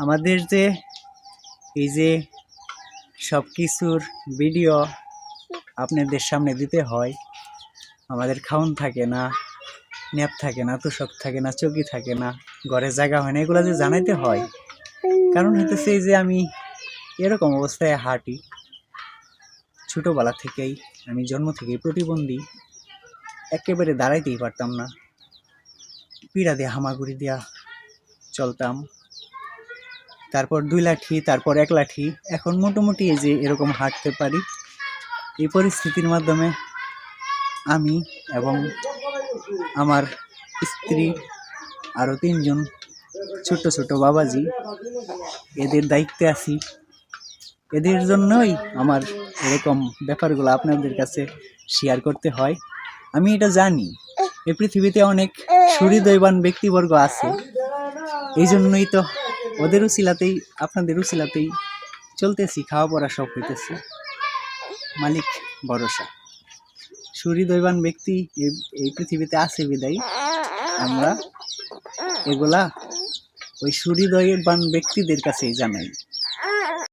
আমাদের যে এই যে সব কিছুর ভিডিও আপনাদের সামনে দিতে হয়, আমাদের খাওন থাকে না, নেপ থাকে না, তোষক থাকে না, চকি থাকে না, ঘরে জায়গা হয় না, এগুলো যে জানাইতে হয় কারণ হইতেছে এই যে আমি এরকম অবস্থায় হাঁটি। ছোটোবেলা থেকেই আমি জন্ম থেকেই প্রতিবন্ধী, একেবারে দাঁড়াইতেই পারতাম না, পিড়া দিয়ে হামাগুড়ি দিয়া চলতাম, তারপর 2 লাঠি, তারপর 1 লাঠি, এখন মোটামুটি এই যে এরকম হাঁটতে পারি। এই পরিস্থিতির মাধ্যমে আমি এবং আমার স্ত্রী আরও 3 জন ছোট ছোট বাবাজি এদের দায়িত্বে আছি। এদের জন্যই আমার এরকম ব্যাপারগুলো আপনাদের কাছে শেয়ার করতে হয়। আমি এটা জানি এই পৃথিবীতে অনেক সুহৃদয়বান ব্যক্তিবর্গ আছে, এই জন্যই তো ওদের উছিলাতেই আপনাদের উছিলাতেই চলতেছি, খাওয়া পড়া সব হইতেছে, মালিক ভরসা। সুহৃদয়বান ব্যক্তি এই পৃথিবীতে আছে বিদায় আমরা এগুলা ওই সুহৃদয়বান ব্যক্তিদের কাছেই জানাই।